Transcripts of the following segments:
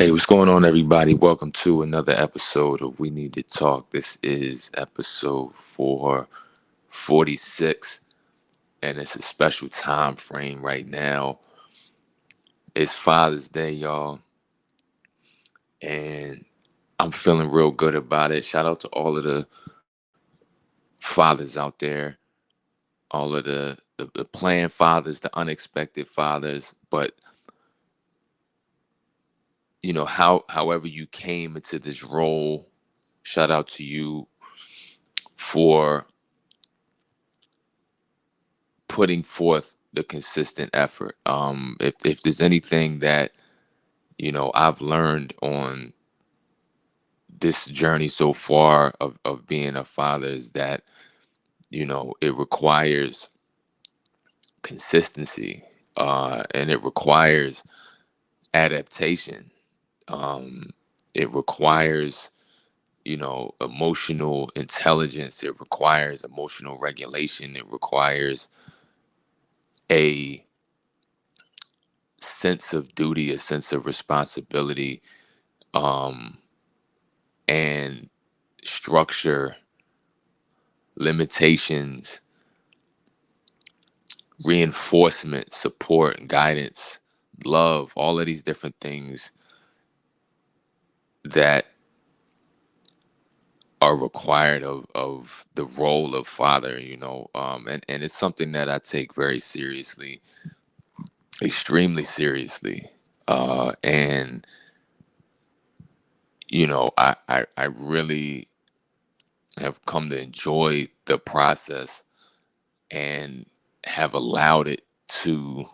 Hey, what's going on, everybody? Welcome to another episode of We Need to Talk. This is episode 446, and it's a special time frame right now. It's Father's Day, y'all, and I'm feeling real good about it. Shout out to all of the fathers out there, all of the planned fathers, the unexpected fathers, but however you came into this role, shout out to you for putting forth the consistent effort. If there's anything that I've learned on this journey so far of being a father is that it requires consistency, and it requires adaptation. Um, it requires emotional intelligence. It requires emotional regulation. It requires a sense of duty, a sense of responsibility, um, and structure, limitations, reinforcement, support, guidance, love, all of these different things that are required of the role of father, and it's something that I take very seriously, extremely seriously. And I really have come to enjoy the process and have allowed it to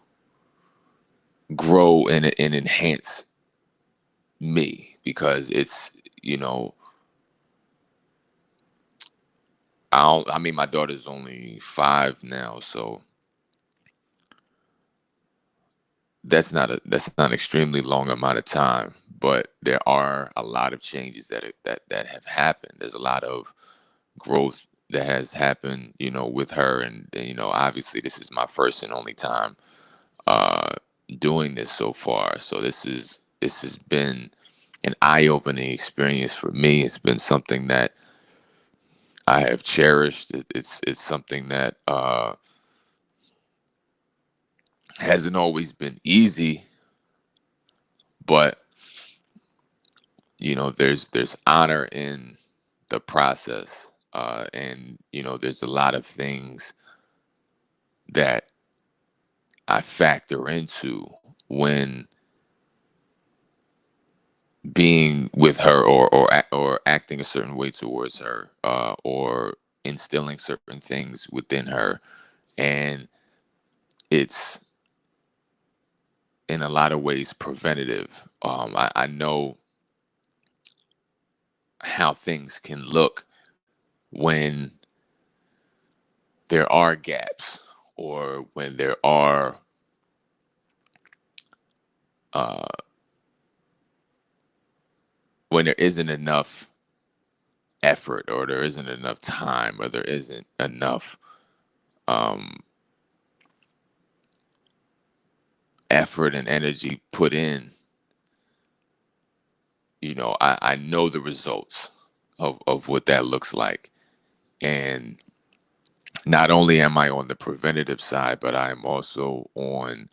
grow and enhance me because it's you know I mean, my daughter's only 5 now, so that's not an extremely long amount of time, but there are a lot of changes that have happened. There's a lot of growth that has happened, with her, and obviously this is my first and only time uh doing this so far. So this has been an eye-opening experience for me. It's been something that I have cherished. It's something that hasn't always been easy, but there's honor in the process, and there's a lot of things that I factor into when being with her, or acting a certain way towards her, or instilling certain things within her, and it's in a lot of ways preventative. I know how things can look when there are gaps, or uh, when there isn't enough effort, or there isn't enough time, or there isn't enough um, effort and energy put in. I know the results of what that looks like. And not only am I on the preventative side, but I am also on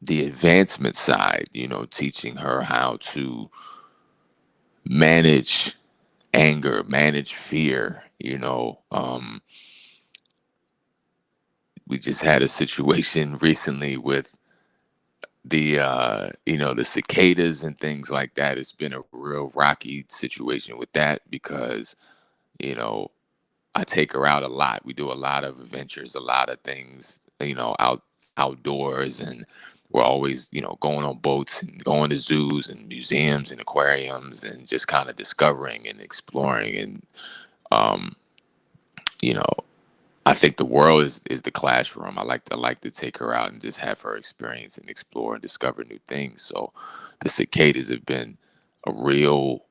the advancement side, teaching her how to manage anger, manage fear. We just had a situation recently with the cicadas and things like that. It's been a real rocky situation with that because you know I take her out a lot. We do a lot of adventures, a lot of things, outdoors, and we're always, going on boats and going to zoos and museums and aquariums and just kind of discovering and exploring. And um, you know, I think the world is the classroom. I like to take her out and just have her experience and explore and discover new things. So the cicadas have been a real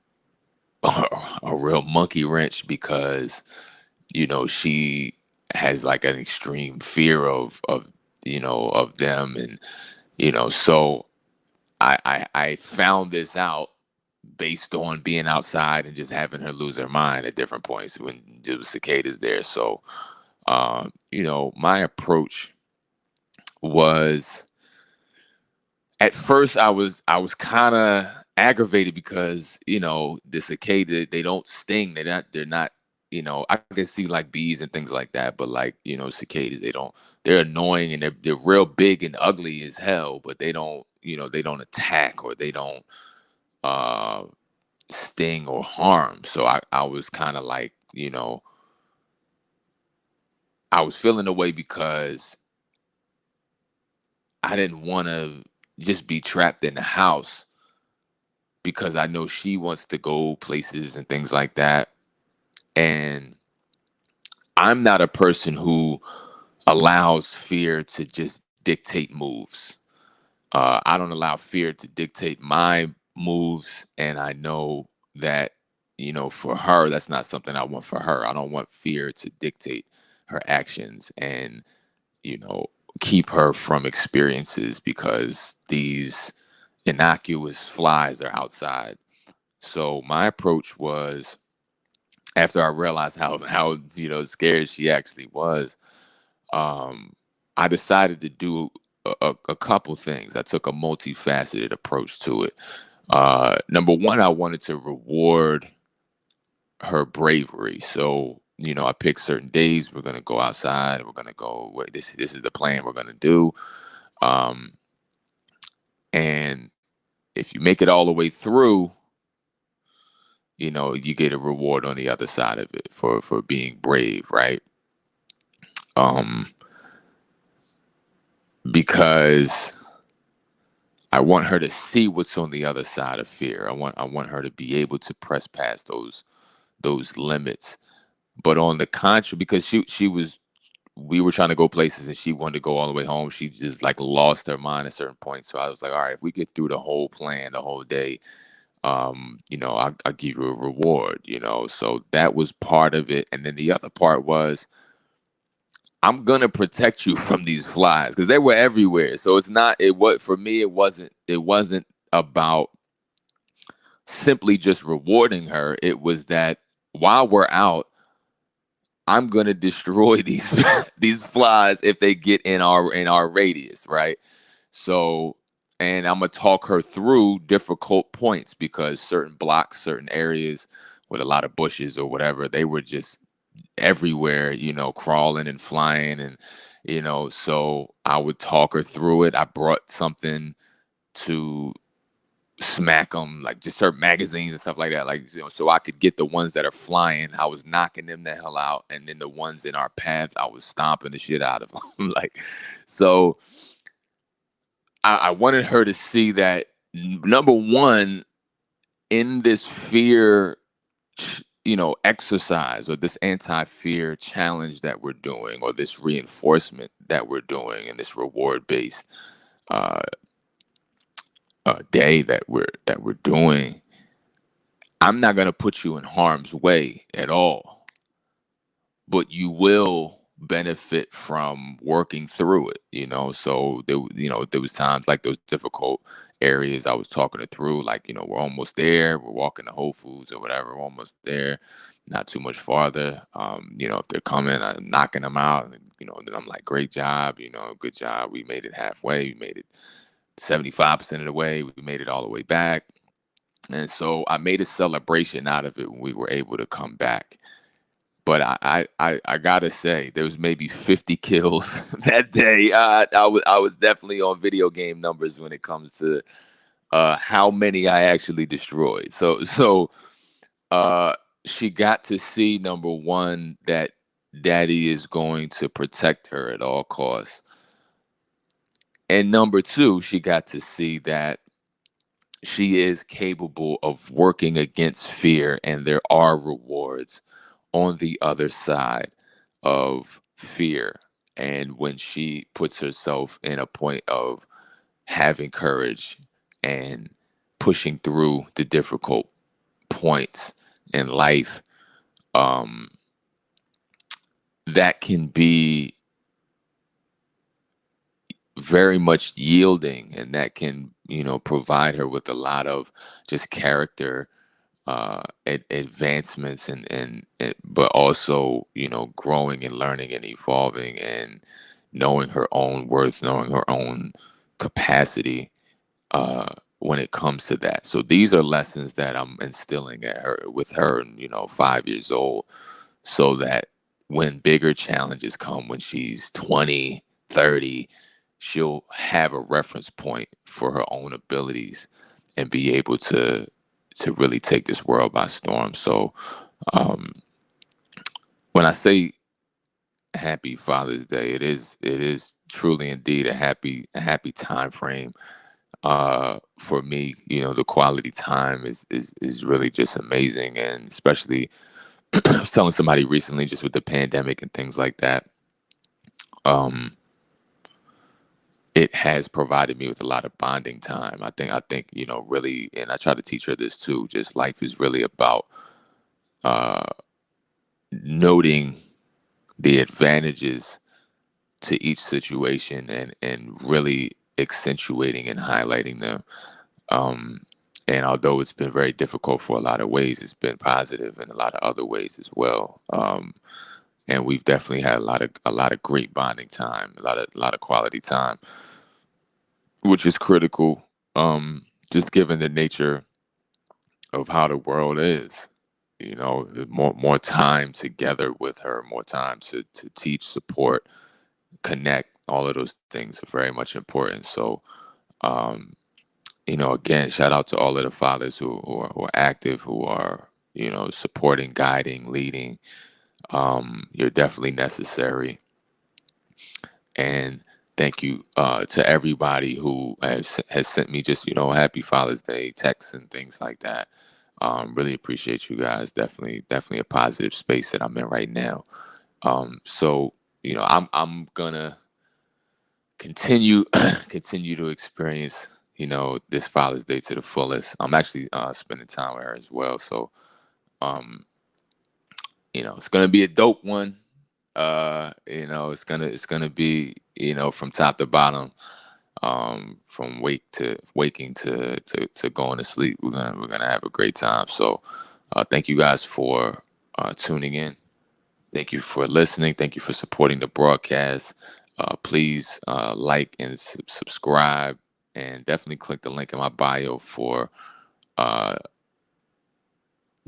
a real monkey wrench because she has like an extreme fear of them, and so I found this out based on being outside and just having her lose her mind at different points when there was cicadas there. So, my approach was, at first I was kind of aggravated because the cicada, they don't sting. They're not. I can see like bees and things like that, but like cicadas, they're annoying, and they're real big and ugly as hell, but they don't attack, or they don't uh sting or harm. So I was kind of like, I was feeling the way because I didn't want to just be trapped in the house, because I know she wants to go places and things like that. And I'm not a person who allows fear to just dictate moves. I don't allow fear to dictate my moves. And I know that, for her, that's not something I want for her. I don't want fear to dictate her actions and, you know, keep her from experiences because these innocuous flies are outside. So my approach was, after I realized how scared she actually was, um, I decided to do a couple things. I took a multifaceted approach to it. Number one, I wanted to reward her bravery. So, I picked certain days. We're gonna go outside. We're gonna go. This is the plan we're gonna do. Um, and if you make it all the way through, you get a reward on the other side of it for being brave, right? Um, because I want her to see what's on the other side of fear. I want her to be able to press past those limits. But on the contrary, because she was we were trying to go places and she wanted to go all the way home. She just like lost her mind at certain points. So I was like, all right, if we get through the whole plan, the whole day, I'll give you a reward. So that was part of it. And then the other part was, I'm gonna protect you from these flies because they were everywhere. So it's not it what for me it wasn't about simply just rewarding her. It was that while we're out, I'm gonna destroy these these flies if they get in our radius, right? So, and I'm gonna talk her through difficult points because certain blocks, certain areas with a lot of bushes or whatever, they were just everywhere, crawling and flying. And, so I would talk her through it. I brought something to smack them, like just certain magazines and stuff like that, like, so I could get the ones that are flying. I was knocking them the hell out, and then the ones in our path, I was stomping the shit out of them. Like, so I wanted her to see that, number one, in this fear exercise, or this anti-fear challenge that we're doing, or this reinforcement that we're doing, and this reward-based uh, day that we're doing, I'm not going to put you in harm's way at all, but you will benefit from working through it. So there was times like those difficult areas I was talking it through, like, we're almost there, we're walking to Whole Foods or whatever, we're almost there, not too much farther. If they're coming, I'm knocking them out, and then I'm like, great job, good job, we made it halfway, we made it 75% of the way, we made it all the way back. And so I made a celebration out of it when we were able to come back. But I gotta say, there was maybe 50 kills that day. I was definitely on video game numbers when it comes to how many I actually destroyed. So she got to see, number one, that daddy is going to protect her at all costs. And number two, she got to see that she is capable of working against fear, and there are rewards on the other side of fear. And when she puts herself in a point of having courage and pushing through the difficult points in life, um, that can be very much yielding, and that can provide her with a lot of just character advancements, and but also growing and learning and evolving and knowing her own worth, knowing her own capacity when it comes to that. So these are lessons that I'm instilling at her with her, 5 years old, so that when bigger challenges come, when she's 20, 30, she'll have a reference point for her own abilities and be able to really take this world by storm. So um, when I say happy Father's Day, it is truly indeed a happy time frame for me. The quality time is really just amazing, and especially I was telling somebody recently, just with the pandemic and things like that, um, it has provided me with a lot of bonding time. I think really, and I try to teach her this too. Just life is really about uh, noting the advantages to each situation, and really accentuating and highlighting them. Um, and although it's been very difficult for a lot of ways, it's been positive in a lot of other ways as well. And we've definitely had a lot of great bonding time, a lot of quality time, which is critical. Just given the nature of how the world is, more time together with her, more time to teach, support, connect. All of those things are very much important. So, um, again, shout out to all of the fathers who are active, who are supporting, guiding, leading. You're definitely necessary. And thank you to everybody who has sent me just Happy Father's Day texts and things like that. Really appreciate you guys. Definitely a positive space that I'm in right now. So I'm gonna continue continue to experience this Father's Day to the fullest. I'm actually spending time with her as well. So um, it's gonna be a dope one. It's gonna be from top to bottom, from waking to going to sleep. We're gonna have a great time. So thank you guys for tuning in. Thank you for listening. Thank you for supporting the broadcast. Please like and subscribe, and definitely click the link in my bio for uh,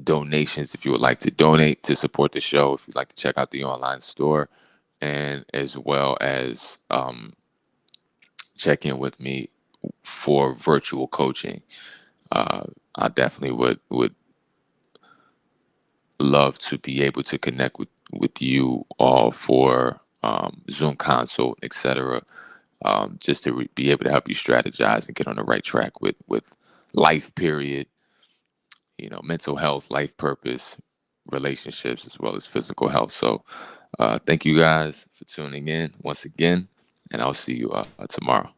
donations if you would like to donate to support the show. If you'd like to check out the online store, and as well as check in with me for virtual coaching. Uh, I definitely would love to be able to connect with you all for Zoom consult, etc. Just to be able to help you strategize and get on the right track with life. Period. Mental health, life purpose, relationships, as well as physical health. So, thank you guys for tuning in once again, and I'll see you tomorrow.